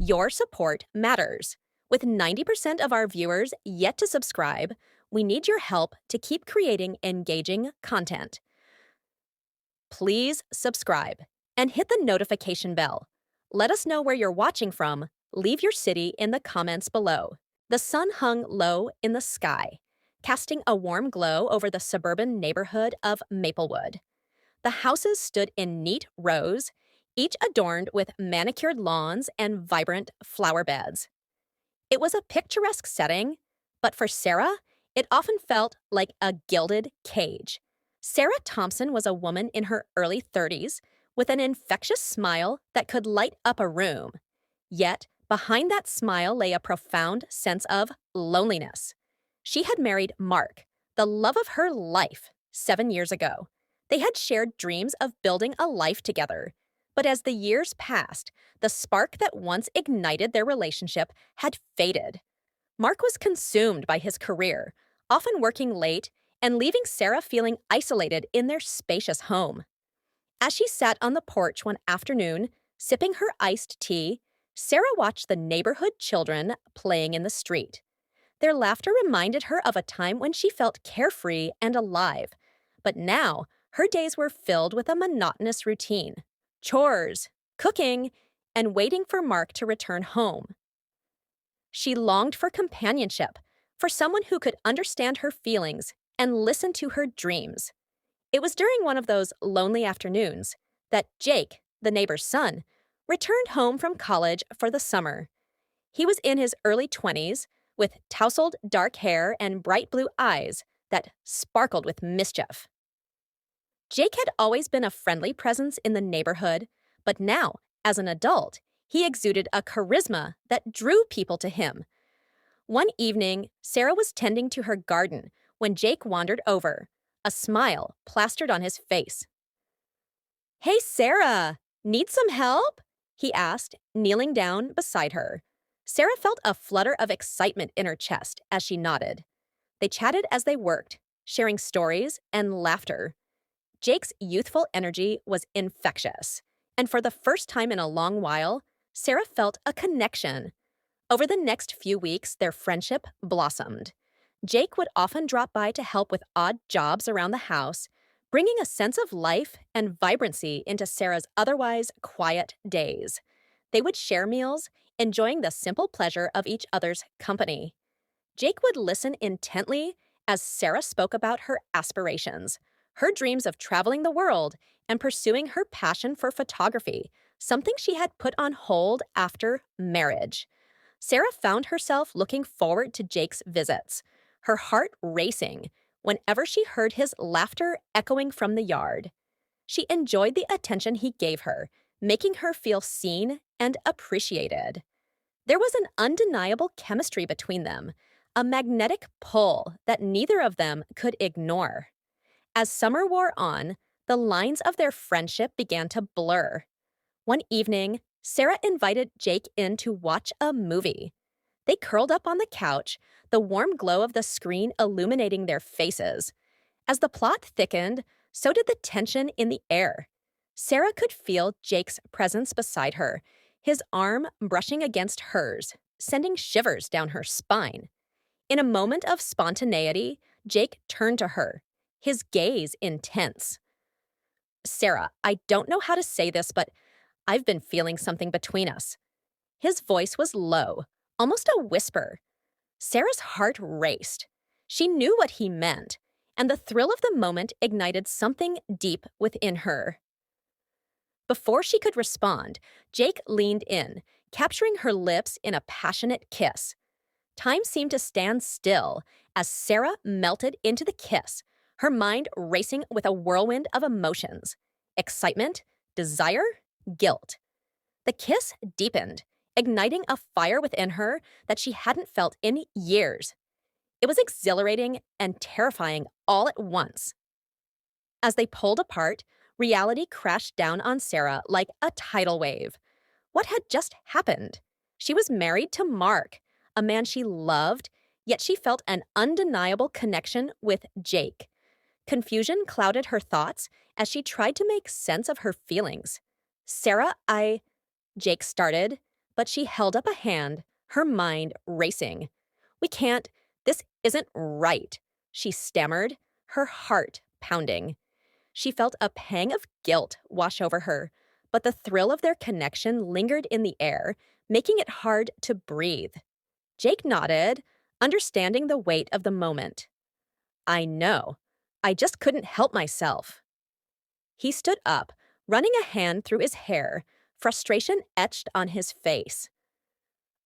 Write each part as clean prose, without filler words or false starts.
Your support matters. With 90% of our viewers yet to subscribe, we need your help to keep creating engaging content. Please subscribe and hit the notification bell. Let us know where you're watching from. Leave your city in the comments below. The sun hung low in the sky, casting a warm glow over the suburban neighborhood of Maplewood. The houses stood in neat rows, each adorned with manicured lawns and vibrant flower beds. It was a picturesque setting, but for Sarah, it often felt like a gilded cage. Sarah Thompson was a woman in her early 30s with an infectious smile that could light up a room. Yet, behind that smile lay a profound sense of loneliness. She had married Mark, the love of her life, 7 years ago. They had shared dreams of building a life together. But as the years passed, the spark that once ignited their relationship had faded. Mark was consumed by his career, often working late and leaving Sarah feeling isolated in their spacious home. As she sat on the porch one afternoon, sipping her iced tea, Sarah watched the neighborhood children playing in the street. Their laughter reminded her of a time when she felt carefree and alive. But now, her days were filled with a monotonous routine: chores, cooking, and waiting for Mark to return home. She longed for companionship, for someone who could understand her feelings and listen to her dreams. It was during one of those lonely afternoons that Jake, the neighbor's son, returned home from college for the summer. He was in his early 20s, with tousled dark hair and bright blue eyes that sparkled with mischief. Jake had always been a friendly presence in the neighborhood, but now, as an adult, he exuded a charisma that drew people to him. One evening, Sarah was tending to her garden when Jake wandered over, a smile plastered on his face. "Hey, Sarah, need some help?" he asked, kneeling down beside her. Sarah felt a flutter of excitement in her chest as she nodded. They chatted as they worked, sharing stories and laughter. Jake's youthful energy was infectious, and for the first time in a long while, Sarah felt a connection. Over the next few weeks, their friendship blossomed. Jake would often drop by to help with odd jobs around the house, bringing a sense of life and vibrancy into Sarah's otherwise quiet days. They would share meals, enjoying the simple pleasure of each other's company. Jake would listen intently as Sarah spoke about her aspirations, her dreams of traveling the world and pursuing her passion for photography, something she had put on hold after marriage. Sarah found herself looking forward to Jake's visits, her heart racing whenever she heard his laughter echoing from the yard. She enjoyed the attention he gave her, making her feel seen and appreciated. There was an undeniable chemistry between them, a magnetic pull that neither of them could ignore. As summer wore on, the lines of their friendship began to blur. One evening, Sarah invited Jake in to watch a movie. They curled up on the couch, the warm glow of the screen illuminating their faces. As the plot thickened, so did the tension in the air. Sarah could feel Jake's presence beside her, his arm brushing against hers, sending shivers down her spine. In a moment of spontaneity, Jake turned to her, his gaze intense. "Sarah, I don't know how to say this, but I've been feeling something between us." His voice was low, almost a whisper. Sarah's heart raced. She knew what he meant, and the thrill of the moment ignited something deep within her. Before she could respond, Jake leaned in, capturing her lips in a passionate kiss. Time seemed to stand still as Sarah melted into the kiss, her mind racing with a whirlwind of emotions: excitement, desire, guilt. The kiss deepened, igniting a fire within her that she hadn't felt in years. It was exhilarating and terrifying all at once. As they pulled apart, reality crashed down on Sarah like a tidal wave. What had just happened? She was married to Mark, a man she loved, yet she felt an undeniable connection with Jake. Confusion clouded her thoughts as she tried to make sense of her feelings. "Sarah, Jake started, but she held up a hand, her mind racing. We can't, this isn't right, she stammered, her heart pounding. She felt a pang of guilt wash over her, but the thrill of their connection lingered in the air, making it hard to breathe. Jake nodded, understanding the weight of the moment. I know. I just couldn't help myself. He stood up, running a hand through his hair, frustration etched on his face.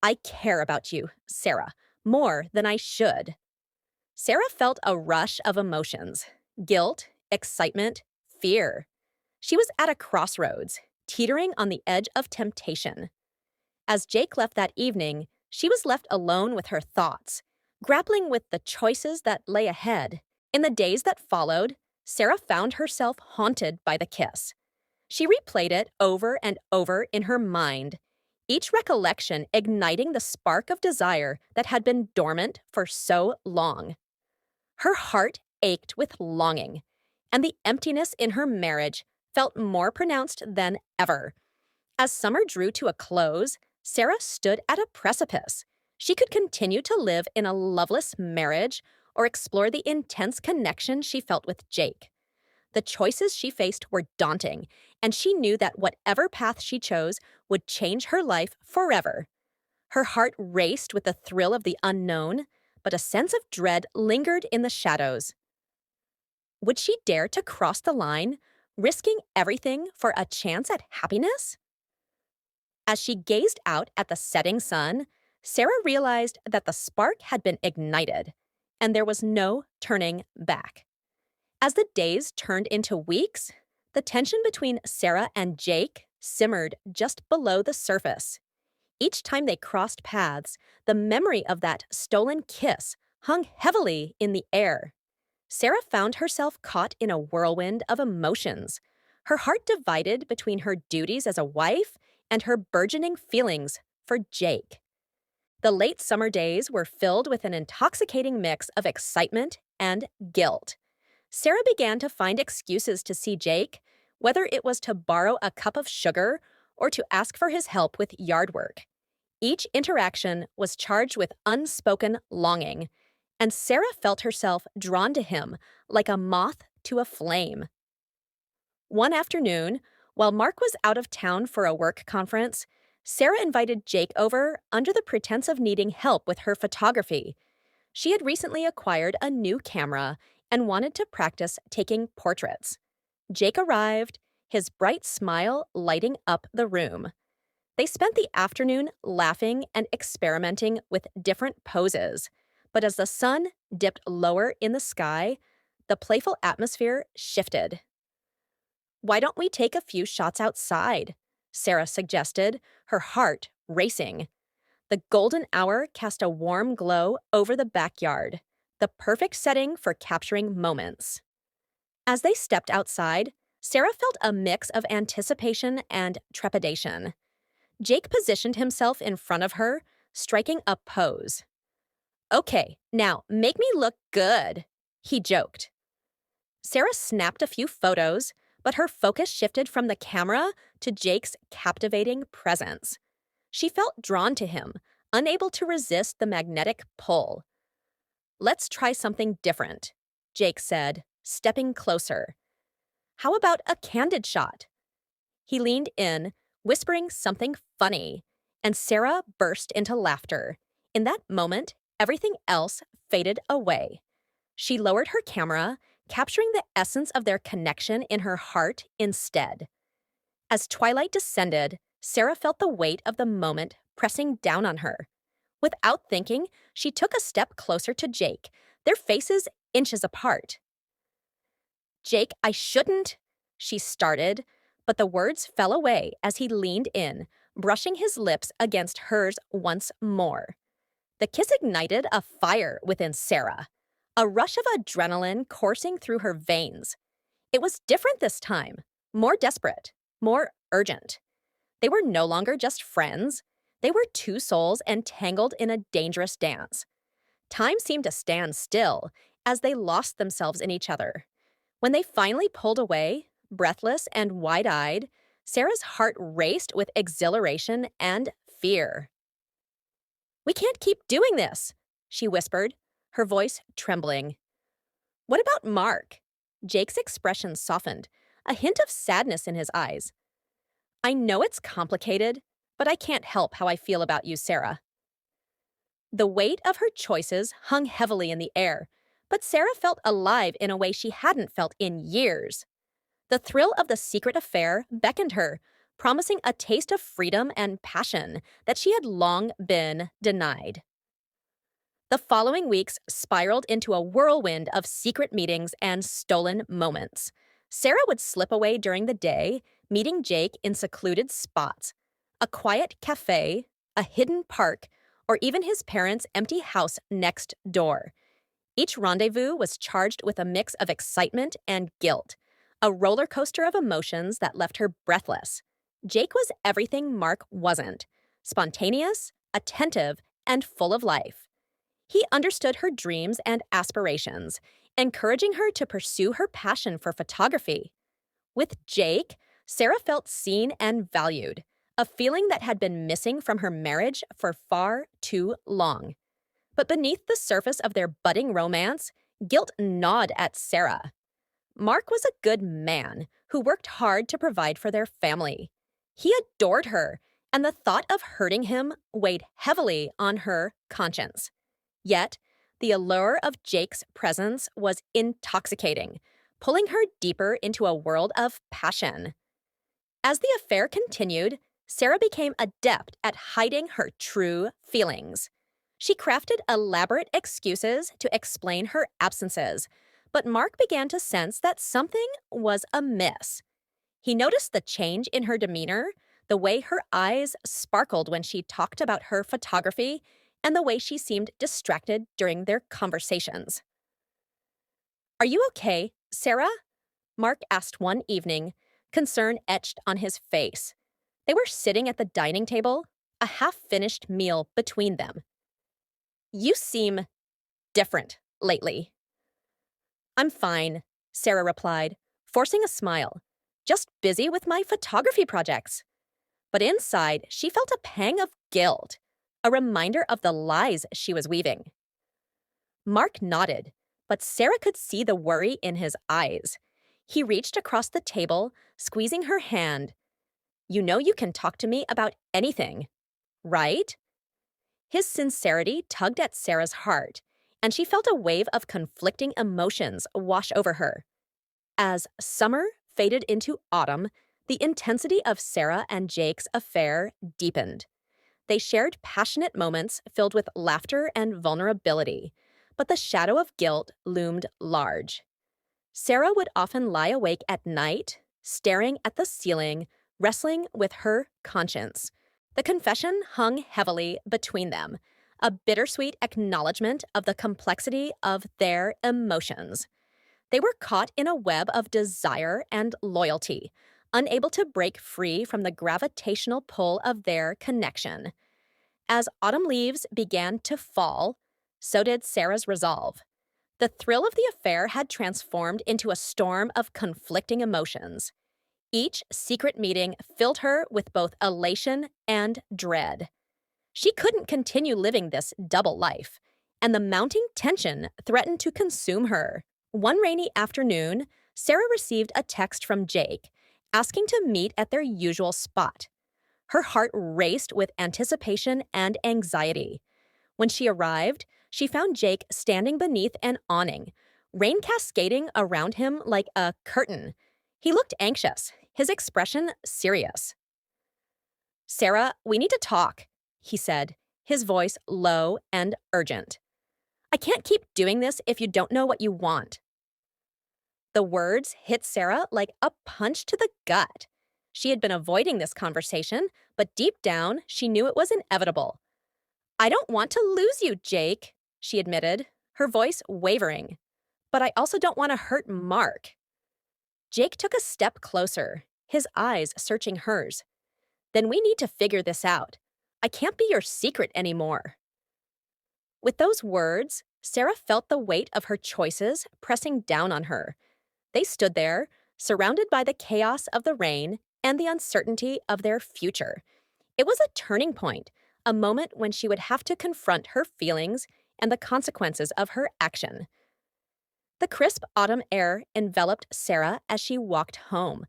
I care about you, Sarah, more than I should. Sarah felt a rush of emotions: guilt, excitement, fear. She was at a crossroads, teetering on the edge of temptation. As Jake left that evening, she was left alone with her thoughts, grappling with the choices that lay ahead. In the days that followed, Sarah found herself haunted by the kiss. She replayed it over and over in her mind, each recollection igniting the spark of desire that had been dormant for so long. Her heart ached with longing, and the emptiness in her marriage felt more pronounced than ever. As summer drew to a close, Sarah stood at a precipice. She could continue to live in a loveless marriage or explore the intense connection she felt with Jake. The choices she faced were daunting, and she knew that whatever path she chose would change her life forever. Her heart raced with the thrill of the unknown, but a sense of dread lingered in the shadows. Would she dare to cross the line, risking everything for a chance at happiness? As she gazed out at the setting sun, Sarah realized that the spark had been ignited, and there was no turning back. As the days turned into weeks, the tension between Sarah and Jake simmered just below the surface. Each time they crossed paths, the memory of that stolen kiss hung heavily in the air. Sarah found herself caught in a whirlwind of emotions, her heart divided between her duties as a wife and her burgeoning feelings for Jake. The late summer days were filled with an intoxicating mix of excitement and guilt. Sarah began to find excuses to see Jake, whether it was to borrow a cup of sugar or to ask for his help with yard work. Each interaction was charged with unspoken longing, and Sarah felt herself drawn to him like a moth to a flame. One afternoon, while Mark was out of town for a work conference, Sarah invited Jake over under the pretense of needing help with her photography. She had recently acquired a new camera and wanted to practice taking portraits. Jake arrived, his bright smile lighting up the room. They spent the afternoon laughing and experimenting with different poses, but as the sun dipped lower in the sky, the playful atmosphere shifted. Why don't we take a few shots outside? Sarah suggested, her heart racing. The golden hour cast a warm glow over the backyard, the perfect setting for capturing moments. As they stepped outside, Sarah felt a mix of anticipation and trepidation. Jake positioned himself in front of her, striking a pose. Okay, now make me look good, he joked. Sarah snapped a few photos, but her focus shifted from the camera to Jake's captivating presence. She felt drawn to him, unable to resist the magnetic pull. Let's try something different, Jake said, stepping closer. How about a candid shot? He leaned in, whispering something funny, and Sarah burst into laughter. In that moment, everything else faded away. She lowered her camera, capturing the essence of their connection in her heart instead. As twilight descended, Sarah felt the weight of the moment pressing down on her. Without thinking, she took a step closer to Jake, their faces inches apart. Jake, I shouldn't, she started, but the words fell away as he leaned in, brushing his lips against hers once more. The kiss ignited a fire within Sarah, a rush of adrenaline coursing through her veins. It was different this time, more desperate, more urgent. They were no longer just friends. They were two souls entangled in a dangerous dance. Time seemed to stand still as they lost themselves in each other. When they finally pulled away, breathless and wide-eyed, Sarah's heart raced with exhilaration and fear. "We can't keep doing this," she whispered, her voice trembling. "What about Mark?" Jake's expression softened, a hint of sadness in his eyes. "I know it's complicated, but I can't help how I feel about you, Sarah." The weight of her choices hung heavily in the air, but Sarah felt alive in a way she hadn't felt in years. The thrill of the secret affair beckoned her, promising a taste of freedom and passion that she had long been denied. The following weeks spiraled into a whirlwind of secret meetings and stolen moments. Sarah would slip away during the day, meeting Jake in secluded spots, a quiet cafe, a hidden park, or even his parents' empty house next door. Each rendezvous was charged with a mix of excitement and guilt, a roller coaster of emotions that left her breathless. Jake was everything Mark wasn't: spontaneous, attentive, and full of life. He understood her dreams and aspirations, encouraging her to pursue her passion for photography. With Jake, Sarah felt seen and valued, a feeling that had been missing from her marriage for far too long. But beneath the surface of their budding romance, guilt gnawed at Sarah. Mark was a good man who worked hard to provide for their family. He adored her, and the thought of hurting him weighed heavily on her conscience. Yet, the allure of Jake's presence was intoxicating, pulling her deeper into a world of passion. As the affair continued, Sarah became adept at hiding her true feelings. She crafted elaborate excuses to explain her absences, but Mark began to sense that something was amiss. He noticed the change in her demeanor, the way her eyes sparkled when she talked about her photography, and the way she seemed distracted during their conversations. "Are you okay, Sarah?" Mark asked one evening, concern etched on his face. They were sitting at the dining table, a half-finished meal between them. "You seem different lately." "I'm fine," Sarah replied, forcing a smile. "Just busy with my photography projects." But inside, she felt a pang of guilt, a reminder of the lies she was weaving. Mark nodded, but Sarah could see the worry in his eyes. He reached across the table, squeezing her hand. "You know you can talk to me about anything, right?" His sincerity tugged at Sarah's heart, and she felt a wave of conflicting emotions wash over her. As summer faded into autumn, the intensity of Sarah and Jake's affair deepened. They shared passionate moments filled with laughter and vulnerability, but the shadow of guilt loomed large. Sarah would often lie awake at night, staring at the ceiling, wrestling with her conscience. The confession hung heavily between them, a bittersweet acknowledgement of the complexity of their emotions. They were caught in a web of desire and loyalty, unable to break free from the gravitational pull of their connection. As autumn leaves began to fall, so did Sarah's resolve. The thrill of the affair had transformed into a storm of conflicting emotions. Each secret meeting filled her with both elation and dread. She couldn't continue living this double life, and the mounting tension threatened to consume her. One rainy afternoon, Sarah received a text from Jake, asking to meet at their usual spot. Her heart raced with anticipation and anxiety. When she arrived, she found Jake standing beneath an awning, rain cascading around him like a curtain. He looked anxious, his expression serious. "Sarah, we need to talk," he said, his voice low and urgent. "I can't keep doing this if you don't know what you want." The words hit Sarah like a punch to the gut. She had been avoiding this conversation, but deep down, she knew it was inevitable. "I don't want to lose you, Jake," she admitted, her voice wavering. "But I also don't want to hurt Mark." Jake took a step closer, his eyes searching hers. "Then we need to figure this out. I can't be your secret anymore." With those words, Sarah felt the weight of her choices pressing down on her. They stood there, surrounded by the chaos of the rain and the uncertainty of their future. It was a turning point, a moment when she would have to confront her feelings and the consequences of her action. The crisp autumn air enveloped Sarah as she walked home,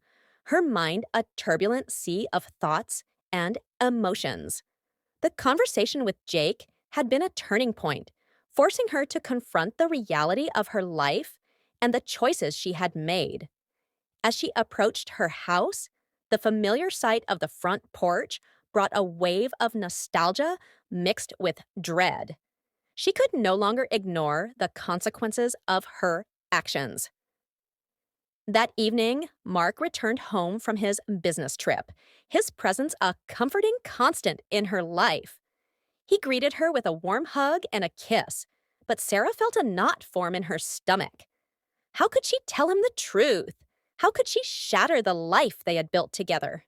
her mind a turbulent sea of thoughts and emotions. The conversation with Jake had been a turning point, forcing her to confront the reality of her life and the choices she had made. As she approached her house, the familiar sight of the front porch brought a wave of nostalgia mixed with dread. She could no longer ignore the consequences of her actions. That evening, Mark returned home from his business trip, his presence a comforting constant in her life. He greeted her with a warm hug and a kiss, but Sarah felt a knot form in her stomach. How could she tell him the truth? How could she shatter the life they had built together?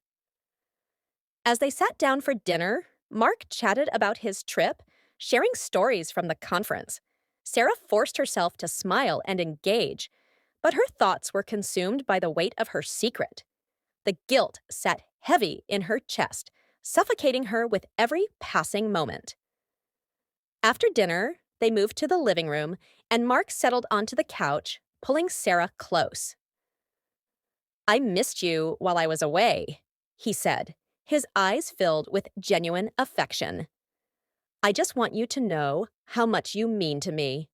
As they sat down for dinner, Mark chatted about his trip, sharing stories from the conference. Sarah forced herself to smile and engage, but her thoughts were consumed by the weight of her secret. The guilt sat heavy in her chest, suffocating her with every passing moment. After dinner, they moved to the living room, and Mark settled onto the couch, pulling Sarah close. "I missed you while I was away," he said, his eyes filled with genuine affection. "I just want you to know how much you mean to me."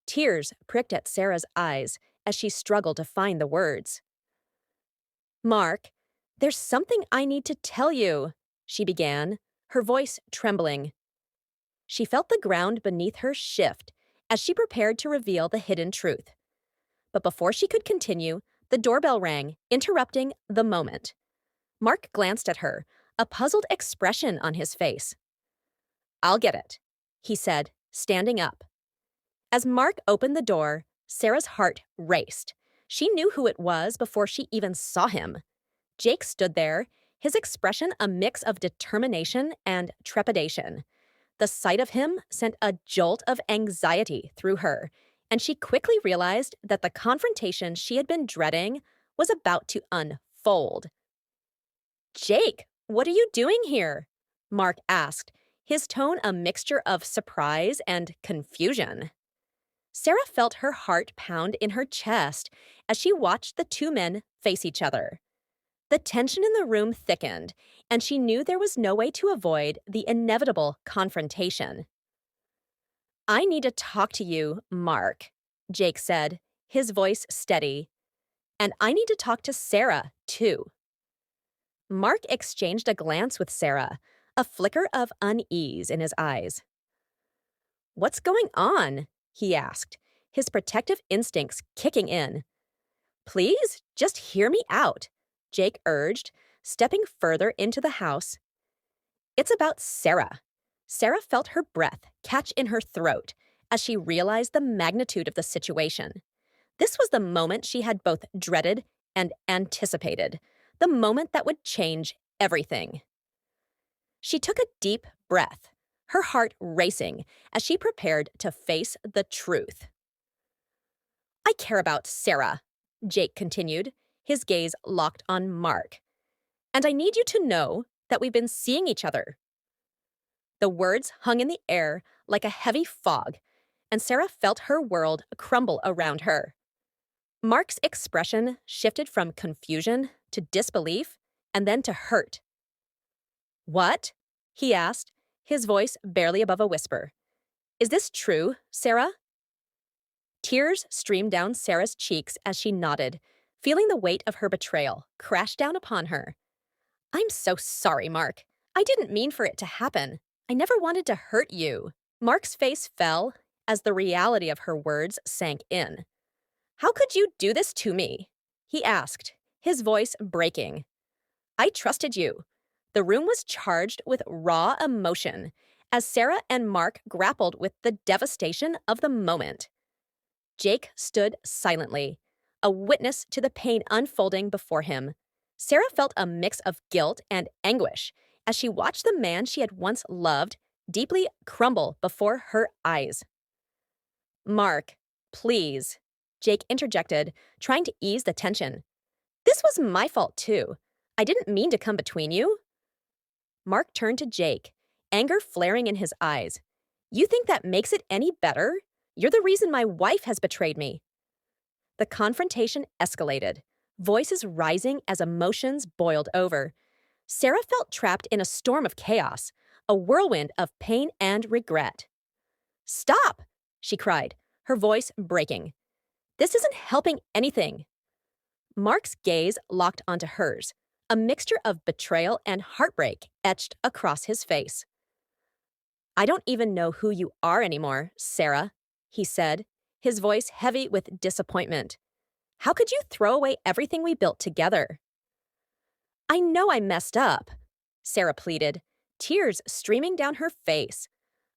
Tears pricked at Sarah's eyes as she struggled to find the words. "Mark, there's something I need to tell you," she began, her voice trembling. She felt the ground beneath her shift as she prepared to reveal the hidden truth. But before she could continue, the doorbell rang, interrupting the moment. Mark glanced at her, a puzzled expression on his face. "I'll get it," he said, standing up. As Mark opened the door, Sarah's heart raced. She knew who it was before she even saw him. Jake stood there, his expression a mix of determination and trepidation. The sight of him sent a jolt of anxiety through her, and she quickly realized that the confrontation she had been dreading was about to unfold. "Jake, what are you doing here?" Mark asked, his tone a mixture of surprise and confusion. Sarah felt her heart pound in her chest as she watched the two men face each other. The tension in the room thickened, and she knew there was no way to avoid the inevitable confrontation. "I need to talk to you, Mark," Jake said, his voice steady. "And I need to talk to Sarah, too." Mark exchanged a glance with Sarah, a flicker of unease in his eyes. "What's going on?" he asked, his protective instincts kicking in. "Please, just hear me out," Jake urged, stepping further into the house. "It's about Sarah." Sarah felt her breath catch in her throat as she realized the magnitude of the situation. This was the moment she had both dreaded and anticipated, the moment that would change everything. She took a deep breath, her heart racing as she prepared to face the truth. "I care about Sarah," Jake continued, his gaze locked on Mark. "And I need you to know that we've been seeing each other." The words hung in the air like a heavy fog, and Sarah felt her world crumble around her. Mark's expression shifted from confusion to disbelief and then to hurt. "What?" he asked, his voice barely above a whisper. "Is this true, Sarah?" Tears streamed down Sarah's cheeks as she nodded, feeling the weight of her betrayal crash down upon her. "I'm so sorry, Mark. I didn't mean for it to happen. I never wanted to hurt you." Mark's face fell as the reality of her words sank in. "How could you do this to me?" he asked, his voice breaking. "I trusted you." The room was charged with raw emotion as Sarah and Mark grappled with the devastation of the moment. Jake stood silently, a witness to the pain unfolding before him. Sarah felt a mix of guilt and anguish as she watched the man she had once loved deeply crumble before her eyes. "Mark, please," Jake interjected, trying to ease the tension. "This was my fault, too. I didn't mean to come between you." Mark turned to Jake, anger flaring in his eyes. You think that makes it any better? You're the reason my wife has betrayed me. The confrontation escalated, voices rising as emotions boiled over. Sarah felt trapped in a storm of chaos, a whirlwind of pain and regret. Stop! She cried, her voice breaking. This isn't helping anything. Mark's gaze locked onto hers, a mixture of betrayal and heartbreak etched across his face. I don't even know who you are anymore, Sarah, he said, his voice heavy with disappointment. How could you throw away everything we built together? I know I messed up, Sarah pleaded, tears streaming down her face.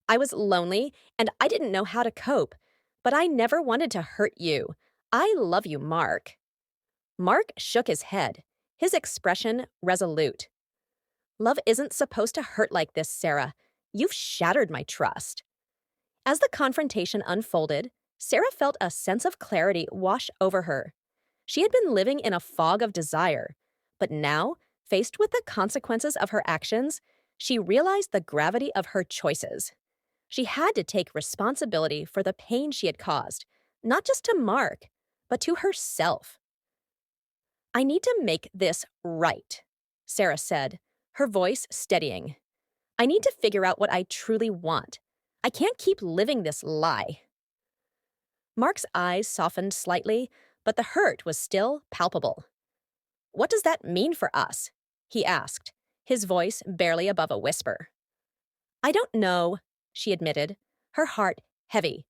I was lonely and I didn't know how to cope, but I never wanted to hurt you. I love you, Mark. Mark shook his head, his expression resolute. Love isn't supposed to hurt like this, Sarah. You've shattered my trust. As the confrontation unfolded, Sarah felt a sense of clarity wash over her. She had been living in a fog of desire, but now, faced with the consequences of her actions, she realized the gravity of her choices. She had to take responsibility for the pain she had caused, not just to Mark, but to herself. I need to make this right, Sarah said, her voice steadying. I need to figure out what I truly want. I can't keep living this lie. Mark's eyes softened slightly, but the hurt was still palpable. What does that mean for us? He asked, his voice barely above a whisper. I don't know, she admitted, her heart heavy.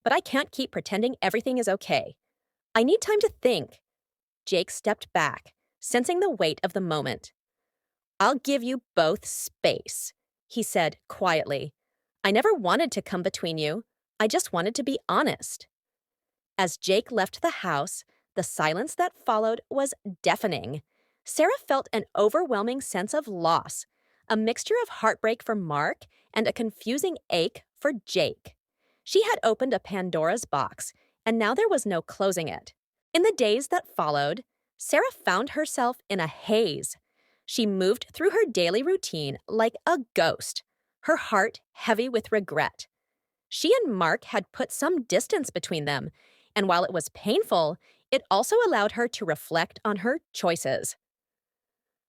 But I can't keep pretending everything is okay. I need time to think. Jake stepped back, sensing the weight of the moment. I'll give you both space, he said quietly. I never wanted to come between you. I just wanted to be honest. As Jake left the house, the silence that followed was deafening. Sarah felt an overwhelming sense of loss, a mixture of heartbreak for Mark and a confusing ache for Jake. She had opened a Pandora's box, and now there was no closing it. In the days that followed, Sarah found herself in a haze. She moved through her daily routine like a ghost, her heart heavy with regret. She and Mark had put some distance between them, and while it was painful, it also allowed her to reflect on her choices.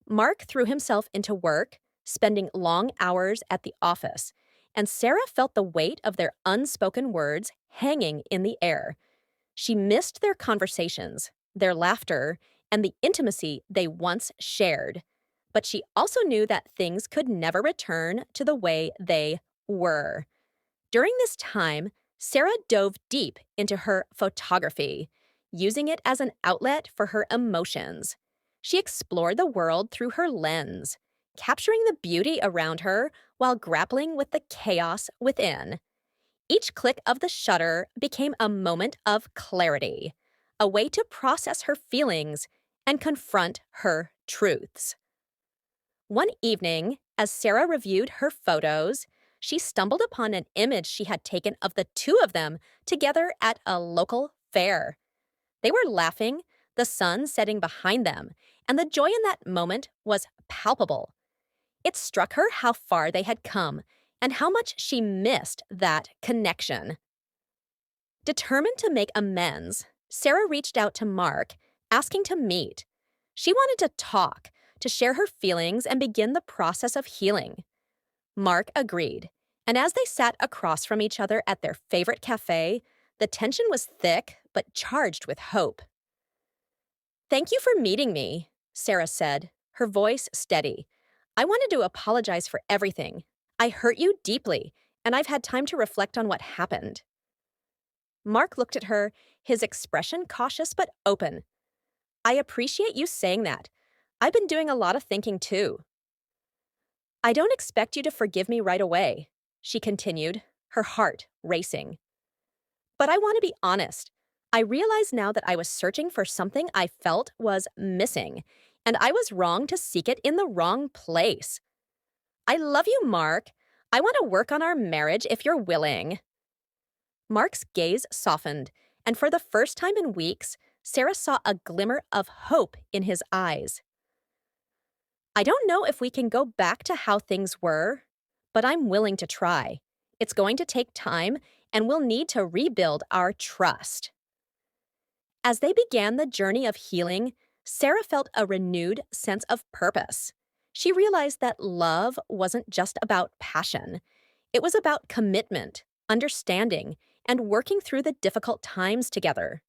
Mark threw himself into work, spending long hours at the office, and Sarah felt the weight of their unspoken words hanging in the air. She missed their conversations, their laughter, and the intimacy they once shared. But she also knew that things could never return to the way they were. During this time, Sarah dove deep into her photography, using it as an outlet for her emotions. She explored the world through her lens, capturing the beauty around her while grappling with the chaos within. Each click of the shutter became a moment of clarity, a way to process her feelings and confront her truths. One evening, as Sarah reviewed her photos, she stumbled upon an image she had taken of the two of them together at a local fair. They were laughing, the sun setting behind them, and the joy in that moment was palpable. It struck her how far they had come and how much she missed that connection. Determined to make amends, Sarah reached out to Mark, asking to meet. She wanted to talk, to share her feelings and begin the process of healing. Mark agreed, and as they sat across from each other at their favorite cafe, the tension was thick but charged with hope. Thank you for meeting me, Sarah said, her voice steady. I wanted to apologize for everything. I hurt you deeply, and I've had time to reflect on what happened. Mark looked at her, his expression cautious but open. I appreciate you saying that. I've been doing a lot of thinking too. I don't expect you to forgive me right away, she continued, her heart racing. But I want to be honest. I realize now that I was searching for something I felt was missing, and I was wrong to seek it in the wrong place. I love you, Mark. I want to work on our marriage if you're willing. Mark's gaze softened, and for the first time in weeks, Sarah saw a glimmer of hope in his eyes. I don't know if we can go back to how things were, but I'm willing to try. It's going to take time, and we'll need to rebuild our trust. As they began the journey of healing, Sarah felt a renewed sense of purpose. She realized that love wasn't just about passion, it was about commitment, understanding, and working through the difficult times together.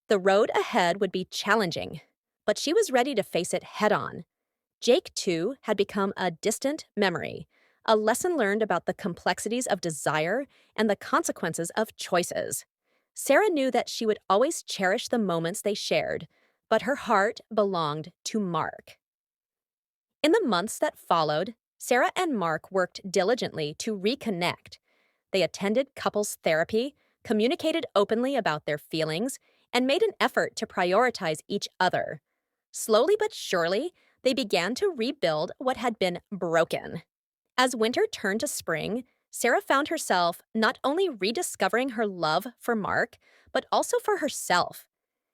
The road ahead would be challenging, but she was ready to face it head on. Jake, too, had become a distant memory, a lesson learned about the complexities of desire and the consequences of choices. Sarah knew that she would always cherish the moments they shared, but her heart belonged to Mark. In the months that followed, Sarah and Mark worked diligently to reconnect. They attended couples therapy, communicated openly about their feelings, and made an effort to prioritize each other. Slowly but surely, they began to rebuild what had been broken. As winter turned to spring, Sarah found herself not only rediscovering her love for Mark, but also for herself.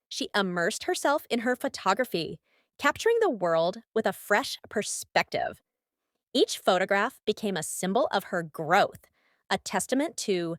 She immersed herself in her photography, capturing the world with a fresh perspective. Each photograph became a symbol of her growth, a testament to